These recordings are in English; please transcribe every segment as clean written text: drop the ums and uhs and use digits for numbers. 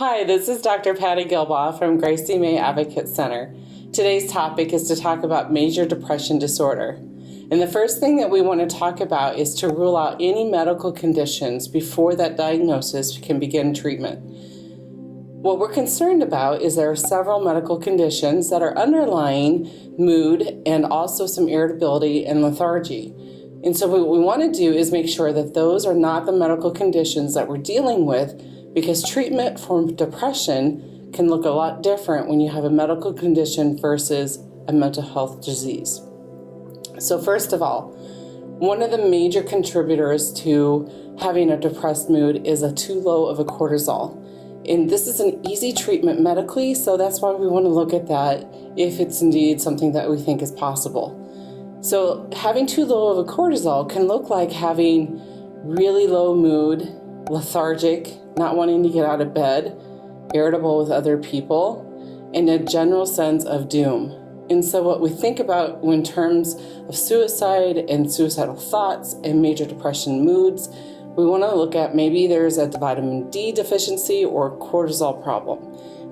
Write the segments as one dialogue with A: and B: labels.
A: Hi, this is Dr. Patty Gilbaugh from Gracie May Advocate Center. Today's topic is to talk about major depression disorder. And the first thing that we want to talk about is to rule out any medical conditions before that diagnosis can begin treatment. What we're concerned about is there are several medical conditions that are underlying mood and also some irritability and lethargy. And so what we want to do is make sure that those are not the medical conditions that we're dealing with, because treatment for depression can look a lot different when you have a medical condition versus a mental health disease. So first of all, one of the major contributors to having a depressed mood is a too low of a cortisol. And this is an easy treatment medically, so that's why we want to look at that if it's indeed something that we think is possible. So having too low of a cortisol can look like having really low mood, lethargic, not wanting to get out of bed, irritable with other people, and a general sense of doom. And so what we think about in terms of suicide and suicidal thoughts and major depression moods, we want to look at maybe there's a vitamin D deficiency or cortisol problem.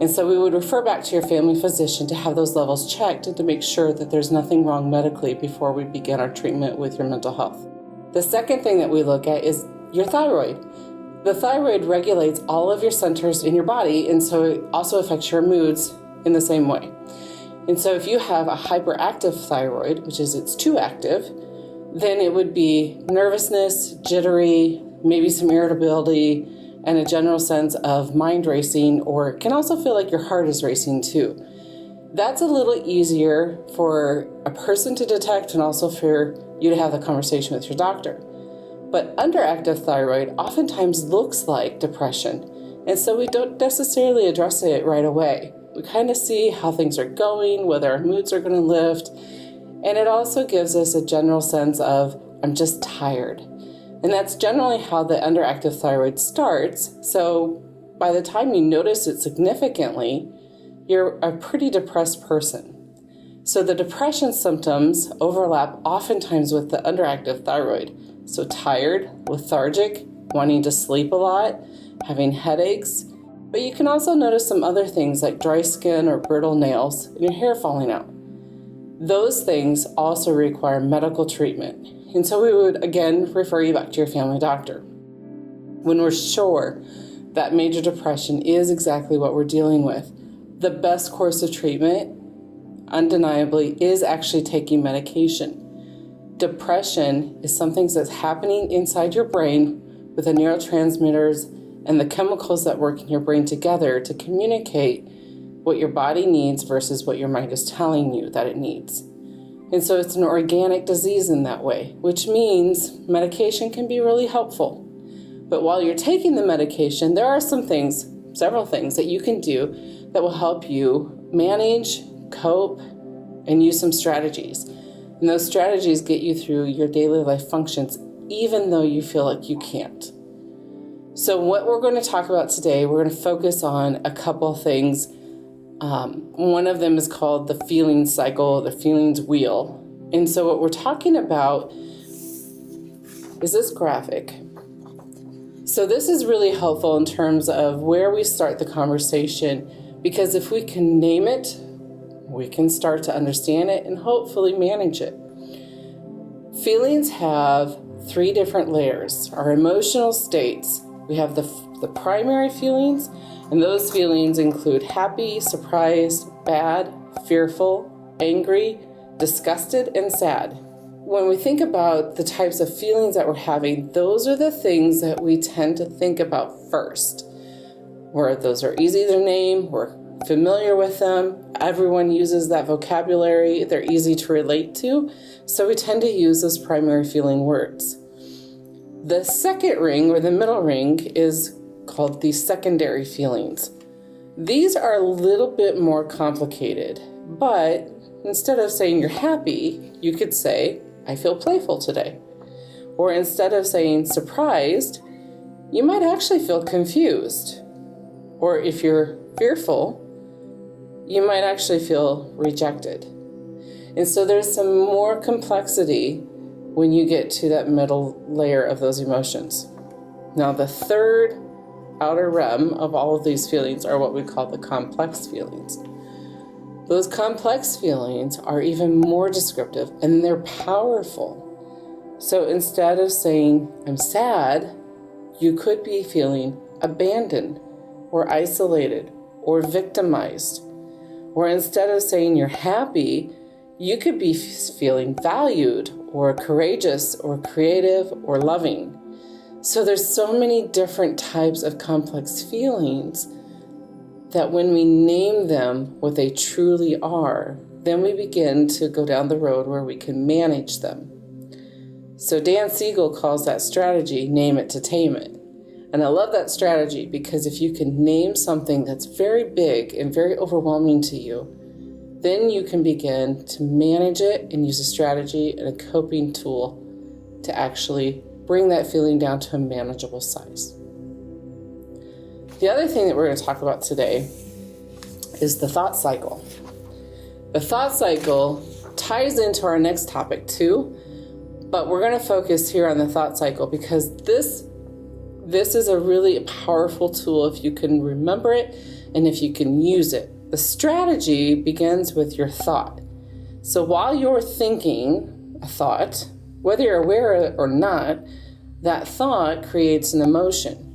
A: And so we would refer back to your family physician to have those levels checked and to make sure that there's nothing wrong medically before we begin our treatment with your mental health. The second thing that we look at is your thyroid. The thyroid regulates all of your centers in your body, and so it also affects your moods in the same way. And so if you have a hyperactive thyroid, which is it's too active, then it would be nervousness, jittery, maybe some irritability, and a general sense of mind racing, or it can also feel like your heart is racing too. That's a little easier for a person to detect and also for you to have the conversation with your doctor. But underactive thyroid oftentimes looks like depression, and so we don't necessarily address it right away. We kind of see how things are going, whether our moods are going to lift, and it also gives us a general sense of, I'm just tired. And that's generally how the underactive thyroid starts. So by the time you notice it significantly, you're a pretty depressed person. So the depression symptoms overlap oftentimes with the underactive thyroid. So tired, lethargic, wanting to sleep a lot, having headaches. But you can also notice some other things like dry skin or brittle nails and your hair falling out. Those things also require medical treatment. And so we would, again, refer you back to your family doctor. When we're sure that major depression is exactly what we're dealing with, the best course of treatment, undeniably, is actually taking medication. Depression is something that's happening inside your brain with the neurotransmitters and the chemicals that work in your brain together to communicate what your body needs versus what your mind is telling you that it needs. And so it's an organic disease in that way, which means medication can be really helpful. But while you're taking the medication, there are several things that you can do that will help you manage, cope, and use some strategies. And those strategies get you through your daily life functions, even though you feel like you can't. So what we're going to talk about today, we're going to focus on a couple things. One of them is called the feelings cycle, the feelings wheel. And so what we're talking about is this graphic. So this is really helpful in terms of where we start the conversation, because if we can name it, we can start to understand it and hopefully manage it. Feelings have 3 different layers. Our emotional states. We have the primary feelings, and those feelings include happy, surprised, bad, fearful, angry, disgusted, and sad. When we think about the types of feelings that we're having, those are the things that we tend to think about first. Where those are easy to name, we're familiar with them, everyone uses that vocabulary, they're easy to relate to, so we tend to use those primary feeling words. The second ring, or the middle ring, is called the secondary feelings. These are a little bit more complicated, but instead of saying you're happy, you could say, I feel playful today. Or instead of saying surprised, you might actually feel confused. Or if you're fearful, you might actually feel rejected. And so there's some more complexity when you get to that middle layer of those emotions. Now the third outer rim of all of these feelings are what we call the complex feelings. Those complex feelings are even more descriptive and they're powerful. So instead of saying, I'm sad, you could be feeling abandoned or isolated or victimized. Or instead of saying you're happy, you could be feeling valued or courageous or creative or loving. So there's so many different types of complex feelings that when we name them what they truly are, then we begin to go down the road where we can manage them. So Dan Siegel calls that strategy, name it to tame it. And I love that strategy because if you can name something that's very big and very overwhelming to you, then you can begin to manage it and use a strategy and a coping tool to actually bring that feeling down to a manageable size. The other thing that we're going to talk about today is the thought cycle. The thought cycle ties into our next topic too, but we're going to focus here on the thought cycle because this is a really powerful tool if you can remember it and if you can use it. The strategy begins with your thought. So while you're thinking a thought, whether you're aware or not, that thought creates an emotion.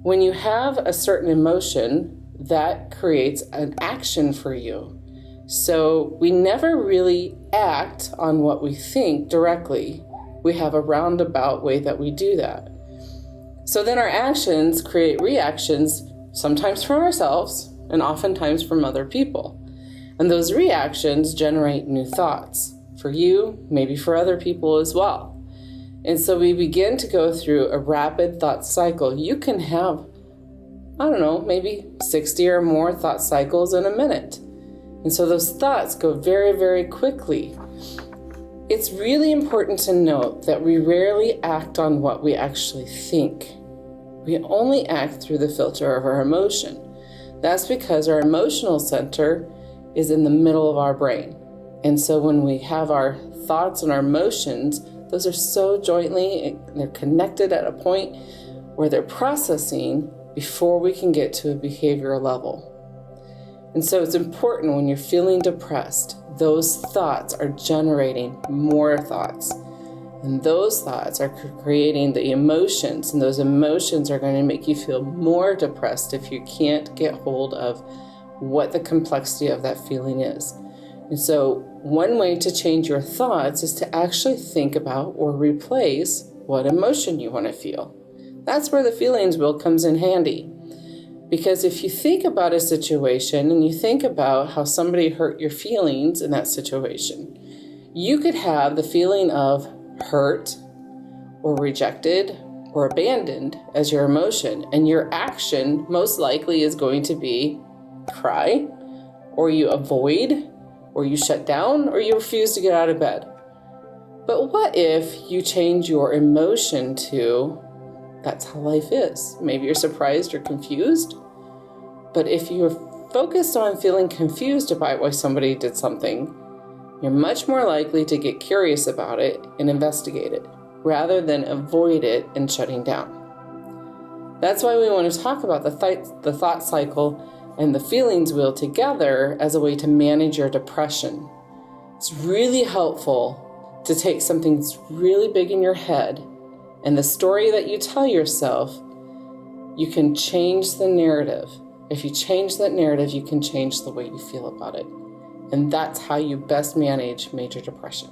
A: When you have a certain emotion, that creates an action for you. So we never really act on what we think directly. We have a roundabout way that we do that. So then our actions create reactions, sometimes from ourselves and oftentimes from other people. And those reactions generate new thoughts for you, maybe for other people as well. And so we begin to go through a rapid thought cycle. You can have, maybe 60 or more thought cycles in a minute. And so those thoughts go very, very quickly. It's really important to note that we rarely act on what we actually think. We only act through the filter of our emotion. That's because our emotional center is in the middle of our brain. And so when we have our thoughts and our emotions, those are so jointly, they're connected at a point where they're processing before we can get to a behavioral level. And so it's important when you're feeling depressed, those thoughts are generating more thoughts. And those thoughts are creating the emotions, and those emotions are going to make you feel more depressed if you can't get hold of what the complexity of that feeling is. And so one way to change your thoughts is to actually think about or replace what emotion you want to feel. That's where the feelings wheel comes in handy. Because if you think about a situation and you think about how somebody hurt your feelings in that situation, you could have the feeling of hurt or rejected or abandoned as your emotion, and your action most likely is going to be cry, or you avoid, or you shut down, or you refuse to get out of bed. But what if you change your emotion to, that's how life is? Maybe you're surprised or confused, but if you're focused on feeling confused about why somebody did something, you're much more likely to get curious about it and investigate it, rather than avoid it and shutting down. That's why we want to talk about the thought cycle and the feelings wheel together as a way to manage your depression. It's really helpful to take something that's really big in your head, and the story that you tell yourself, you can change the narrative. If you change that narrative, you can change the way you feel about it. And that's how you best manage major depression.